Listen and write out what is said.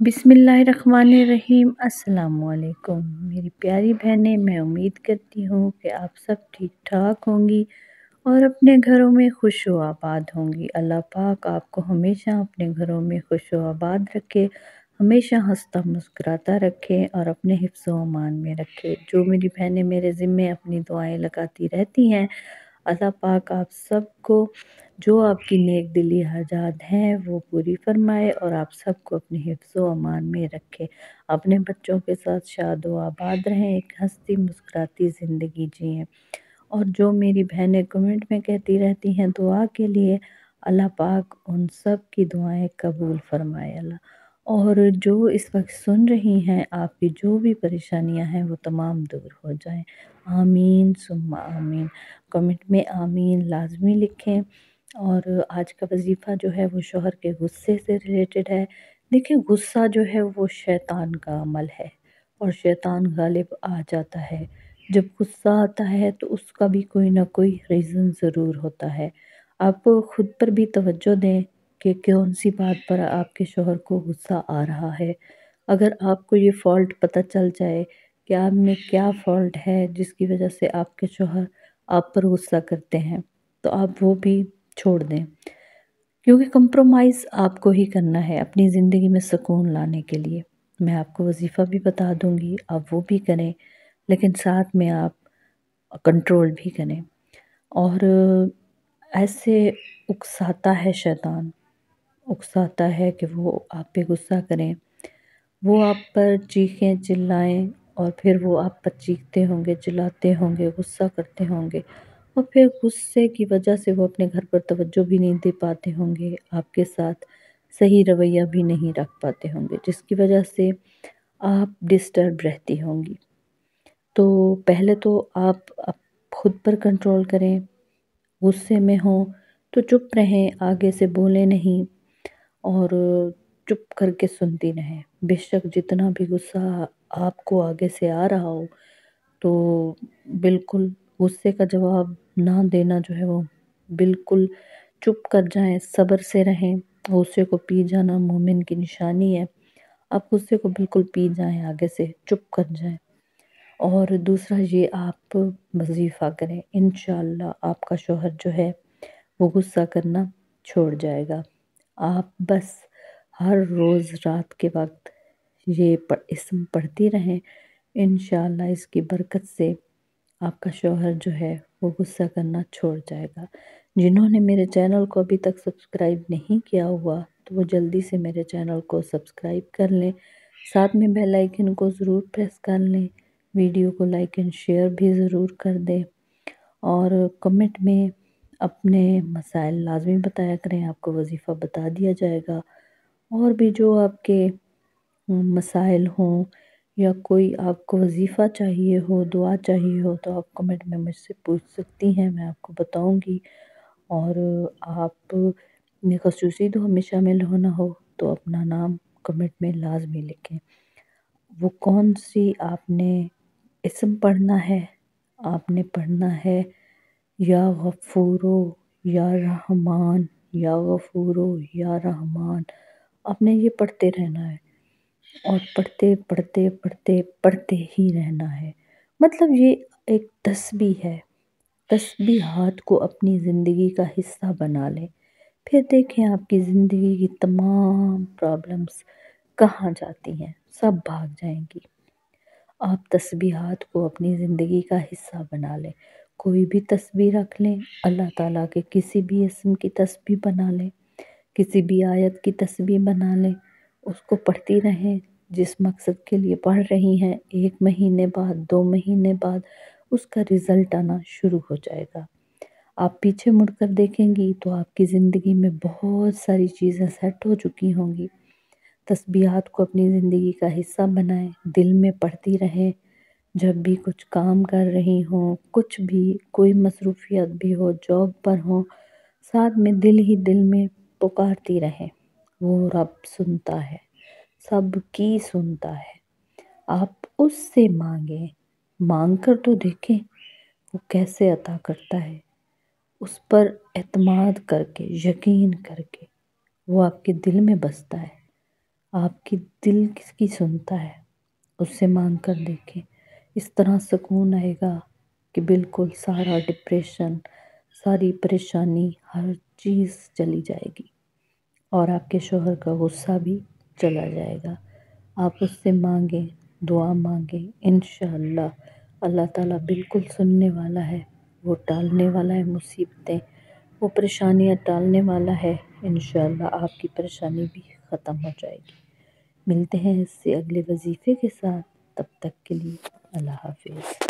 बिस्मिल्लाहिर्रहमानिर्रहीम। अस्सलाम वालेकुम मेरी प्यारी बहनें, मैं उम्मीद करती हूँ कि आप सब ठीक ठाक होंगी और अपने घरों में खुश व आबाद होंगी। अल्लाह पाक आपको हमेशा अपने घरों में खुश व आबाद रखे, हमेशा हंसता मुस्कुराता रखे और अपने हिफ्ज़ व अमान में रखे। जो मेरी बहनें मेरे ज़िम्मे अपनी दुआएं लगाती रहती हैं, अल्लाह पाक आप सबको जो आपकी नेक दिली हाजात हैं वो पूरी फरमाए और आप सबको अपने हिफ्ज़ व अमान में रखे। अपने बच्चों के साथ शाद व आबाद रहें, एक हंसती मुस्कुराती ज़िंदगी जिएँ। और जो मेरी बहनें कमेंट में कहती रहती हैं दुआ के लिए, अल्लाह पाक उन सब की दुआएं कबूल फरमाए अल्लाह। और जो इस वक्त सुन रही हैं, आपकी जो भी परेशानियां हैं वो तमाम दूर हो जाएं। आमीन सुम्मा आमीन। कमेंट में आमीन लाजमी लिखें। और आज का वजीफ़ा जो है वो शौहर के गुस्से से रिलेटेड है। देखिए, गुस्सा जो है वो शैतान का अमल है और शैतान गालिब आ जाता है। जब गुस्सा आता है तो उसका भी कोई ना कोई रीज़न ज़रूर होता है। आप खुद पर भी तवज्जो दें कि कौन सी बात पर आपके शौहर को गुस्सा आ रहा है। अगर आपको ये फ़ॉल्ट पता चल जाए कि आप में क्या फ़ॉल्ट है जिसकी वजह से आपके शौहर आप पर गुस्सा करते हैं, तो आप वो भी छोड़ दें, क्योंकि कंप्रोमाइज़ आपको ही करना है अपनी ज़िंदगी में सुकून लाने के लिए। मैं आपको वजीफ़ा भी बता दूंगी, आप वो भी करें, लेकिन साथ में आप कंट्रोल भी करें। और ऐसे उकसाता है शैतान, उकसाता है कि वो आप पे गुस्सा करें, वो आप पर चीखें चिल्लाएं और फिर वो आप पर चीखते होंगे, चिल्लाते होंगे, गुस्सा करते होंगे और फिर गुस्से की वजह से वो अपने घर पर तवज्जो भी नहीं दे पाते होंगे, आपके साथ सही रवैया भी नहीं रख पाते होंगे, जिसकी वजह से आप डिस्टर्ब रहती होंगी। तो पहले तो आप खुद पर कंट्रोल करें। गुस्से में हों तो चुप रहें, आगे से बोलें नहीं और चुप करके सुनती रहें। बेशक जितना भी गुस्सा आपको आगे से आ रहा हो, तो बिल्कुल गुस्से का जवाब ना देना जो है वो बिल्कुल चुप कर जाएं, सब्र से रहें। गुस्से को पी जाना मोमिन की निशानी है। आप गुस्से को बिल्कुल पी जाएं, आगे से चुप कर जाएं। और दूसरा ये, आप वजीफ़ा करें, इंशाअल्लाह आपका शौहर जो है वो गुस्सा करना छोड़ जाएगा। आप बस हर रोज़ रात के वक्त ये इस्म पढ़ती रहें, इंशाअल्लाह इसकी बरकत से आपका शौहर जो है वो गुस्सा करना छोड़ जाएगा। जिन्होंने मेरे चैनल को अभी तक सब्सक्राइब नहीं किया हुआ, तो वो जल्दी से मेरे चैनल को सब्सक्राइब कर लें, साथ में बेल आइकन को ज़रूर प्रेस कर लें, वीडियो को लाइक एंड शेयर भी ज़रूर कर दें और कमेंट में अपने मसाइल लाजमी बताया करें, आपको वजीफ़ा बता दिया जाएगा। और भी जो आपके मसाइल हों या कोई आपको वजीफ़ा चाहिए हो, दुआ चाहिए हो, तो आप कमेंट में मुझसे पूछ सकती हैं, मैं आपको बताऊंगी। और आप ने खसूसी दुआ में शामिल होना हो तो अपना नाम कमेंट में लाजमी लिखें। वो कौन सी आपने इस्म पढ़ना है, आपने पढ़ना है या गफूरो या रहमान, या गफूरो या रहमान। आपने ये पढ़ते रहना है और पढ़ते पढ़ते पढ़ते पढ़ते ही रहना है। मतलब ये एक तस्बीह है। तस्बीहात को अपनी ज़िंदगी का हिस्सा बना लें, फिर देखें आपकी ज़िंदगी की तमाम प्रॉब्लम्स कहाँ जाती हैं, सब भाग जाएंगी। आप तस्बीहात को अपनी ज़िंदगी का हिस्सा बना लें। कोई भी तस्बीह रख लें, अल्लाह ताला के किसी भी इस्म की तस्बीह बना लें, किसी भी आयत की तस्बीह बना लें, उसको पढ़ती रहें। जिस मकसद के लिए पढ़ रही हैं, 1 महीने बाद, 2 महीने बाद उसका रिज़ल्ट आना शुरू हो जाएगा। आप पीछे मुड़कर देखेंगी तो आपकी ज़िंदगी में बहुत सारी चीज़ें सेट हो चुकी होंगी। तस्बीहात को अपनी ज़िंदगी का हिस्सा बनाएं, दिल में पढ़ती रहें। जब भी कुछ काम कर रही हों, कुछ भी कोई मसरूफियत भी हो, जॉब पर हो, साथ में दिल ही दिल में पुकारती रहें। वो रब सुनता है, सबकी सुनता है। आप उससे मांगें, मांग कर तो देखें वो कैसे अता करता है। उस पर एतमाद करके, यकीन करके वो आपके दिल में बसता है। آپ کی دل کس کی سنتا ہے، اس سے مانگ کر دیکھیں، اس طرح سکون آئے گا کہ بالکل سارا ڈپریشن، ساری پریشانی، ہر چیز چلی جائے گی، اور آپ کے شوہر کا غصہ بھی چلا جائے گا۔ آپ اس سے مانگیں، دعا مانگیں، انشاءاللہ اللہ تعالیٰ بالکل سننے والا ہے، وہ ٹالنے والا ہے مصیبتیں، وہ پریشانیاں ٹالنے والا ہے، انشاءاللہ آپ کی پریشانی بھی ختم ہو جائے گی۔ ملتے ہیں اس سے اگلے وظیفے کے ساتھ، تب تک کے لیے اللہ حافظ۔